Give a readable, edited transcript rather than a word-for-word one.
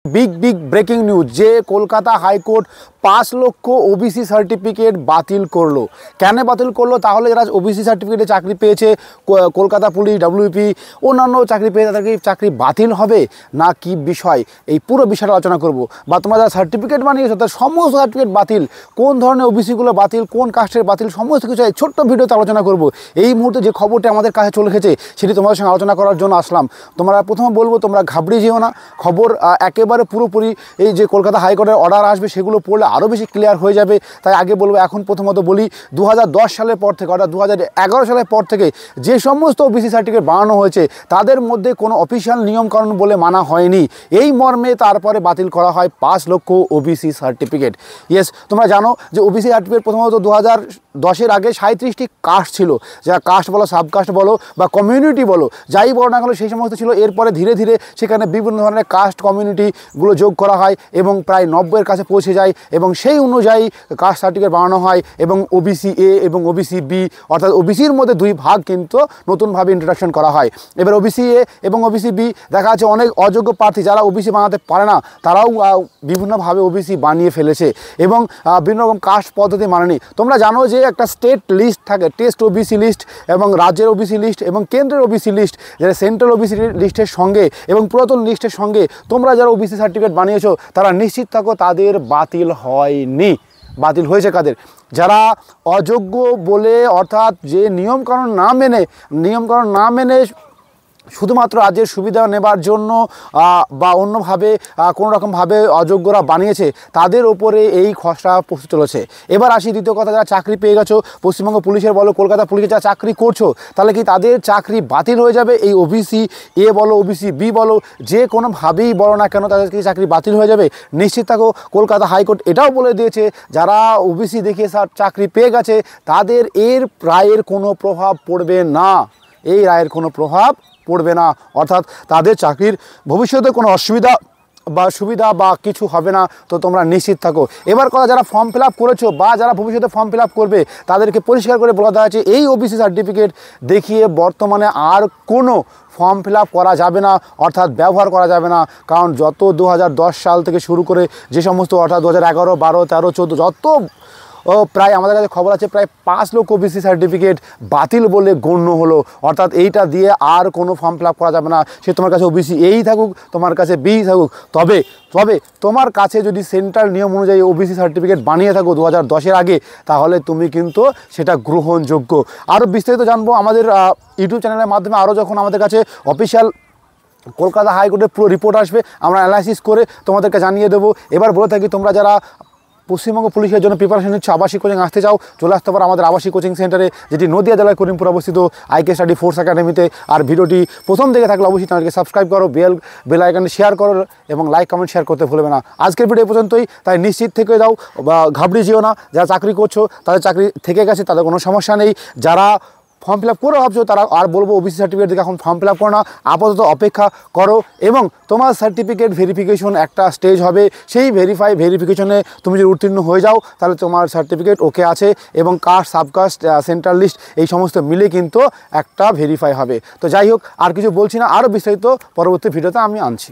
Big breaking news যে Kolkata high court 5 লক্ষ OBC certificate বাতিল করলো। কেন বাতিল করলো? তাহলে যারা ওবিসি সার্টিফিকেটে চাকরি পেয়েছে, কলকাতা পুলিশ, ডব্লিউপি, অন্যান্য চাকরি পেয়ে তাদেরকে চাকরি বাতিল হবে না কি বিষয়, এই পুরো বিষয়টা আলোচনা করব। বা তোমরা যারা সার্টিফিকেট বানিয়েছো তার সমস্ত সার্টিফিকেট বাতিল, কোন ধরনের ওবিসিগুলো বাতিল, কোন কাস্টের বাতিল, সমস্ত কিছু এই ছোট্ট ভিডিওতে আলোচনা করব। এই মুহূর্তে যে খবরটি আমাদের কাছে চলে এসেছে সেটি তোমাদের সঙ্গে আলোচনা করার জন্য আসলাম। তোমরা প্রথমে বলবো তোমরা ঘাবড়িয়ে যেও না, খবর একেবারে পুরোপুরি এই যে কলকাতা হাইকোর্টের অর্ডার আসবে সেগুলো পড়লে আরও বেশি ক্লিয়ার হয়ে যাবে। তাই আগে বলবো, এখন প্রথমত বলি 2010 সালের পর থেকে অর্থাৎ 2011 সালের পর থেকে যে সমস্ত ওবিসি সার্টিফিকেট বানানো হয়েছে তাদের মধ্যে কোনো অফিসিয়াল নিয়মকানুন বলে মানা হয়নি, এই মর্মে তারপরে বাতিল করা হয় 5 লক্ষ ওবিসি সার্টিফিকেট। ইয়েস, তোমরা জানো যে ওবিসি সার্টিফিকেট প্রথমত 2010-এর আগে 37টি কাস্ট ছিল, যারা কাস্ট বলো, সাবকাস্ট বলো বা কমিউনিটি বলো, যাই বলো না কেন সেই সমস্ত ছিল। এরপরে ধীরে ধীরে সেখানে বিভিন্ন ধরনের কাস্ট কমিউনিটিগুলো যোগ করা হয় এবং প্রায় 90-এর কাছে পৌঁছে যায় এবং সেই অনুযায়ী কাস্ট সার্টিফিকেট বানানো হয় এবং ওবিসি এ এবং ওবিসি বি অর্থাৎ ওবিসির মধ্যে দুই ভাগ কিন্তু নতুনভাবে ইন্ট্রোডাকশন করা হয়। এবার ওবিসি এ এবং ওবিসি বি দেখা যাচ্ছে অনেক অযোগ্য প্রার্থী যারা ওবিসি বানাতে পারে না তারাও বিভিন্নভাবে ওবিসি বানিয়ে ফেলেছে এবং বিভিন্ন রকম কাস্ট পদ্ধতি মানেনি। তোমরা জানো যে একটা স্টেট লিস্ট থাকে, টেস্ট ওবিসি লিস্ট এবং রাজ্যের ওবিসি লিস্ট এবং কেন্দ্রের ওবিসি লিস্ট, যেটা সেন্ট্রাল ওবিসি লিস্টের সঙ্গে এবং পুরাতন লিস্টের সঙ্গে তোমরা যারা ওবিসি সার্টিফিকেট বানিয়েছো তারা নিশ্চিত থাকো তাদের বাতিল হয়নি। বাতিল হয়েছে কাদের? যারা অযোগ্য বলে অর্থাৎ যে নিয়মকানুন না মেনে শুধুমাত্র রাজ্যের সুবিধা নেবার জন্য বা অন্যভাবে কোনো রকমভাবে অযোগ্যরা বানিয়েছে তাদের ওপরে এই খসড়া প্রস্তুত চলেছে। এবার আসি দ্বিতীয় কথা, যারা চাকরি পেয়ে গেছো, পশ্চিমবঙ্গ পুলিশের বলো, কলকাতা পুলিশে যারা চাকরি করছো, তাহলে কি তাদের চাকরি বাতিল হয়ে যাবে? এই ওবিসি এ বলো, ওবিসি বি বলো, যে কোনোভাবেই বলো না কেন তাদের কি চাকরি বাতিল হয়ে যাবে? নিশ্চিত থাকো, কলকাতা হাইকোর্ট এটাও বলে দিয়েছে যারা ওবিসি দেখিয়ে চাকরি পেয়ে গেছে তাদের এর রায়ের কোনো প্রভাব পড়বে না, এই রায়ের কোনো প্রভাব পড়বে না, অর্থাৎ তাদের চাকরির ভবিষ্যতে কোনো অসুবিধা বা সুবিধা বা কিছু হবে না। তো তোমরা নিশ্চিত থাকো। এবার কথা, যারা ফর্ম ফিল আপ করেছো বা যারা ভবিষ্যতে ফর্ম ফিল আপ করবে তাদেরকে পরিষ্কার করে বলা দেওয়া আছে এই ওবিসি সার্টিফিকেট দেখিয়ে বর্তমানে আর কোনো ফর্ম ফিল আপ করা যাবে না, অর্থাৎ ব্যবহার করা যাবে না। কারণ যত 2010 সাল থেকে শুরু করে যে সমস্ত অর্থাৎ 2011, 12, 13, 14 যত প্রায় আমাদের কাছে খবর আছে প্রায় 5 লক্ষ ওবিসি সার্টিফিকেট বাতিল বলে গণ্য হলো। অর্থাৎ এইটা দিয়ে আর কোনো ফর্ম ফিল আপ করা যাবে না। সে তোমার কাছে ওবিসি এই থাকুক, তোমার কাছে বি থাকুক, তবে তোমার কাছে যদি সেন্ট্রাল নিয়ম অনুযায়ী ওবিসি সার্টিফিকেট বানিয়ে থাকো 2010-এর আগে, তাহলে তুমি কিন্তু সেটা গ্রহণযোগ্য। আরও বিস্তারিত জানবো আমাদের ইউটিউব চ্যানেলের মাধ্যমে। আরও যখন আমাদের কাছে অফিসিয়াল কলকাতা হাইকোর্টের পুরো রিপোর্ট আসবে আমরা অ্যানালাইসিস করে তোমাদেরকে জানিয়ে দেবো। এবার বলে থাকি, তোমরা যারা পশ্চিমবঙ্গ পুলিশের জন্য প্রিপারেশন নিচ্ছে, আবাসিক কোচিং আসতে চাও, চলে আসতে পারো আমাদের আবাসিক কোচিং সেন্টারে, যেটি নদিয়া জেলার করিমপুর অবস্থিত, আইকে স্টাডি ফোর্স একাডেমিতে। আর ভিডিওটি প্রথম থেকে থাকলে অবশ্যই চ্যানেলকে সাবস্ক্রাইব করো, বেল আইকনটি শেয়ার করো এবং লাইক কমেন্ট শেয়ার করতে ভুলবে না। আজকের ভিডিও পর্যন্তই, তাই নিশ্চিত থেকে যাও বা ঘাবড়িয়ে যেও না। যারা চাকরি করছো তাদের চাকরি থেকে গেছে, তাদের কোনো সমস্যা নেই। যারা ফর্ম ফিল আপ করে ভাবছো তারা আর বলবো ওবিসি সার্টিফিকেট দেখে এখন ফর্ম ফিল আপ করো না, আপাতত অপেক্ষা করো এবং তোমার সার্টিফিকেট ভেরিফিকেশন একটা স্টেজ হবে, সেই ভেরিফিকেশনে তুমি যদি উত্তীর্ণ হয়ে যাও তাহলে তোমার সার্টিফিকেট ওকে আছে এবং কাস্ট, সাবকাস্ট, সেন্ট্রাল লিস্ট এই সমস্ত মিলে কিন্তু একটা ভেরিফাই হবে। তো যাই হোক, আর কিছু বলছি না, আরও বিস্তারিত পরবর্তী ভিডিওতে আমি আনছি।